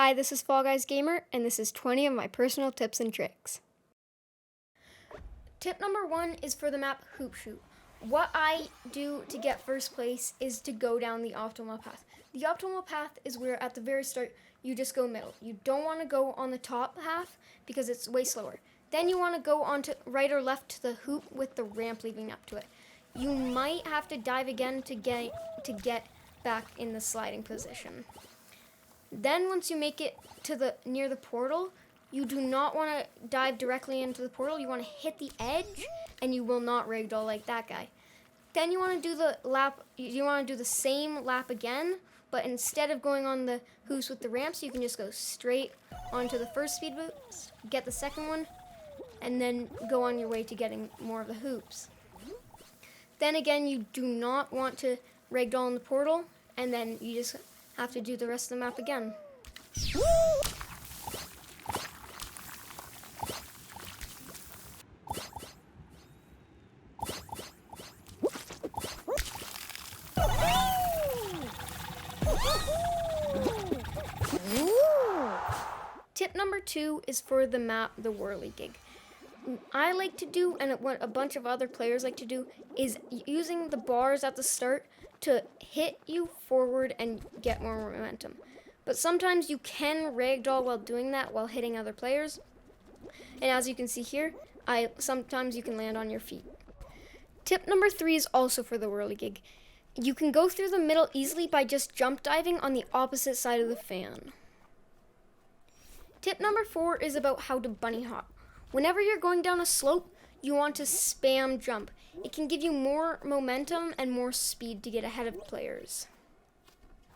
Hi, this is Fall Guys Gamer, and this is 20 of my personal tips and tricks. Tip number 1 is for the map Hoop Shoot. What I do to get first place is to go down the optimal path. The optimal path is where at the very start you just go middle. You don't want to go on the top half because it's way slower. Then you want to go onto right or left to the hoop with the ramp leading up to it. You might have to dive again to get back in the sliding position. Then once you make it to near the portal, you do not want to dive directly into the portal. You want to hit the edge, and you will not ragdoll like that guy. Then you want to do the lap. You want to do the same lap again, but instead of going on the hoops with the ramps, you can just go straight onto the first speed boost, get the second one, and then go on your way to getting more of the hoops. Then again, you do not want to ragdoll in the portal, and then you just have to do the rest of the map again. Tip number 2 is for the map, the Whirlygig. I like to do, and what a bunch of other players like to do, is using the bars at the start to hit you forward and get more momentum. But sometimes you can ragdoll while doing that, while hitting other players. And as you can see here, sometimes you can land on your feet. Tip number 3 is also for the Whirlygig. You can go through the middle easily by just jump diving on the opposite side of the fan. Tip number 4 is about how to bunny hop. Whenever you're going down a slope, you want to spam jump. It can give you more momentum and more speed to get ahead of players.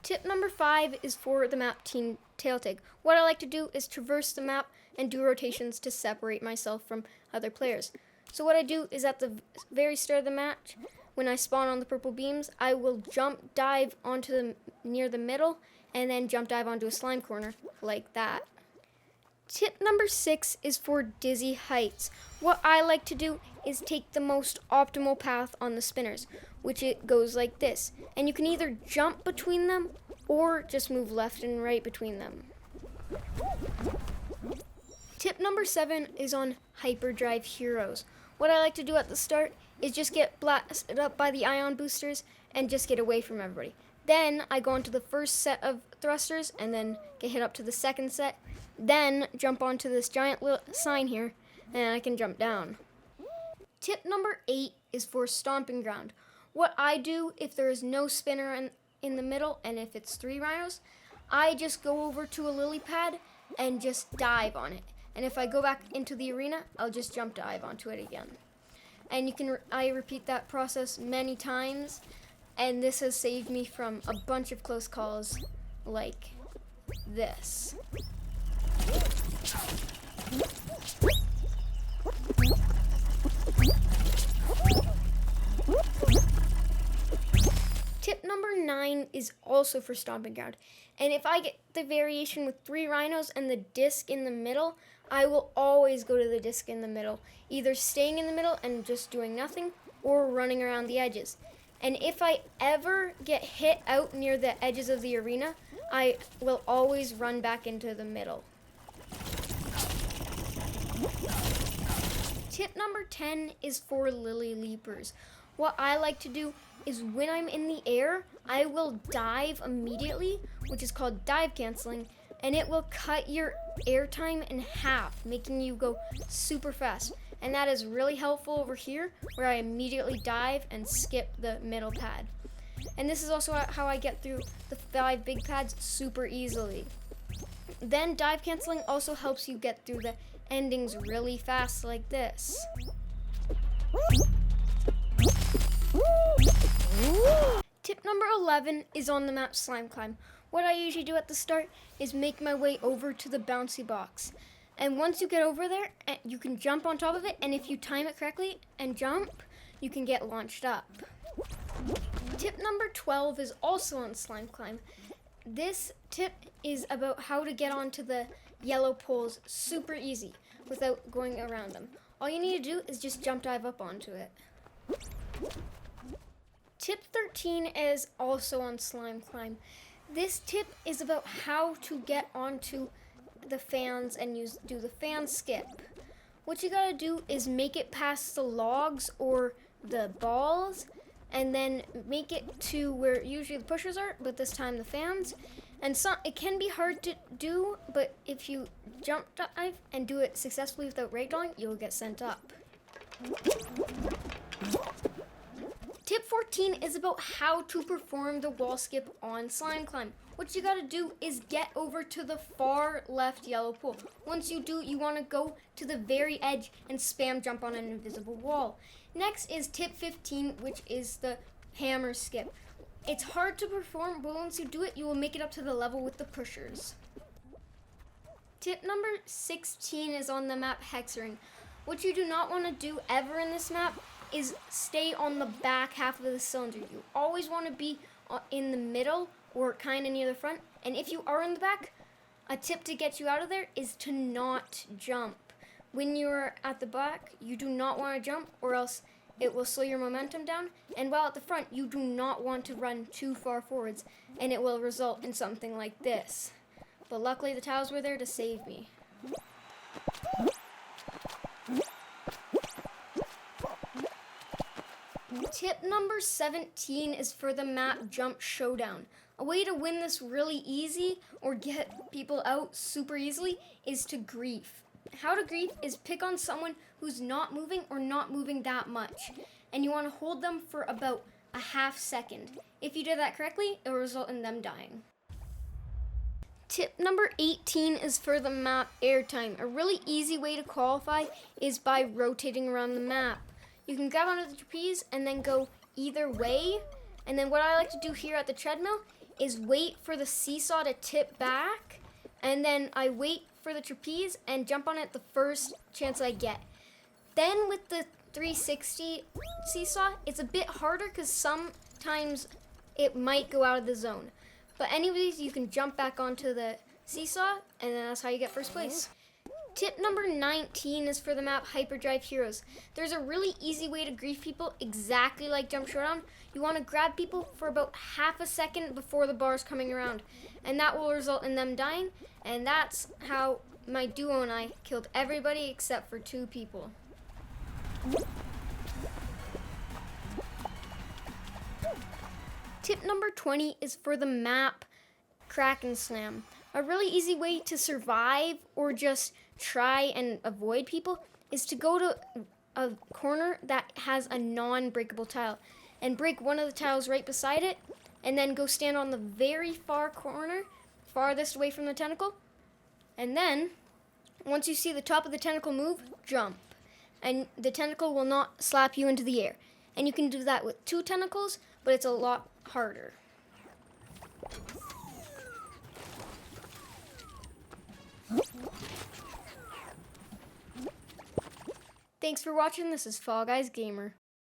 Tip number 5 is for the map Team Tail Tag. What I like to do is traverse the map and do rotations to separate myself from other players. So what I do is at the very start of the match, when I spawn on the purple beams, I will jump dive onto near the middle and then jump dive onto a slime corner like that. Tip number 6 is for dizzy heights. What I like to do is take the most optimal path on the spinners, which it goes like this. And you can either jump between them or just move left and right between them. Tip number 7 is on Hyperdrive Heroes. What I like to do at the start is just get blasted up by the ion boosters and just get away from everybody. Then I go onto the first set of thrusters and then get hit up to the second set. Then jump onto this giant sign here, and I can jump down. Tip number 8 is for Stomping Ground. What I do if there is no spinner in the middle, and if it's 3 rhinos, I just go over to a lily pad and just dive on it. And if I go back into the arena, I'll just jump dive onto it again. And I repeat that process many times, and this has saved me from a bunch of close calls like this. Tip number 9 is also for Stomping Ground. And if I get the variation with 3 rhinos and the disc in the middle, I will always go to the disc in the middle, either staying in the middle and just doing nothing or running around the edges. And if I ever get hit out near the edges of the arena, I will always run back into the middle. Tip number 10 is for lily leapers. What I like to do is when I'm in the air, I will dive immediately, which is called dive canceling, and it will cut your airtime in half, making you go super fast. And that is really helpful over here, where I immediately dive and skip the middle pad. And this is also how I get through the 5 big pads super easily. Then dive canceling also helps you get through the endings really fast like this. Tip number 11 is on the map Slime Climb. What I usually do at the start is make my way over to the bouncy box. And once you get over there, you can jump on top of it, and if you time it correctly and jump, you can get launched up. Tip number 12 is also on Slime Climb. This tip is about how to get onto the yellow poles super easy without going around them. All you need to do is just jump dive up onto it. Tip 13 is also on Slime Climb. This tip is about how to get onto the fans and do the fan skip. What you gotta do is make it past the logs or the balls, and then make it to where usually the pushers are, but this time the fans. And it can be hard to do, but if you jump dive and do it successfully without ragdolling, you'll get sent up. Tip 14 is about how to perform the wall skip on Slime Climb. What you gotta do is get over to the far left yellow pool. Once you do, you wanna go to the very edge and spam jump on an invisible wall. Next is tip 15, which is the hammer skip. It's hard to perform, but once you do it, you will make it up to the level with the pushers. Tip number 16 is on the map Hex Ring. What you do not want to do ever in this map is stay on the back half of the cylinder. You always want to be in the middle or kind of near the front. And if you are in the back, a tip to get you out of there is to not jump. When you're at the back, you do not want to jump, or else it will slow your momentum down. And while at the front, you do not want to run too far forwards, and it will result in something like this. But luckily the tiles were there to save me. Tip number 17 is for the map Jump Showdown. A way to win this really easy or get people out super easily is to grief. How to grief is pick on someone who's not moving or not moving that much, and you want to hold them for about a half second. If you do that correctly, it will result in them dying. Tip number 18 is for the map Airtime. A really easy way to qualify is by rotating around the map. You can grab onto the trapeze and then go either way. And then what I like to do here at the treadmill is wait for the seesaw to tip back, and then I wait for the trapeze and jump on it the first chance I get. Then with the 360 seesaw, it's a bit harder because sometimes it might go out of the zone. But anyways, you can jump back onto the seesaw, and then that's how you get first place. Tip number 19 is for the map Hyperdrive Heroes. There's a really easy way to grief people exactly like Jump Showdown. You want to grab people for about half a second before the bar's coming around, and that will result in them dying, and that's how my duo and I killed everybody except for 2 people. Tip number 20 is for the map Kraken Slam. A really easy way to survive or just try and avoid people is to go to a corner that has a non-breakable tile and break one of the tiles right beside it, and then go stand on the very far corner, farthest away from the tentacle. And then, once you see the top of the tentacle move, jump. And the tentacle will not slap you into the air. And you can do that with 2 tentacles, but it's a lot harder. Thanks for watching. This is Fall Guys Gamer.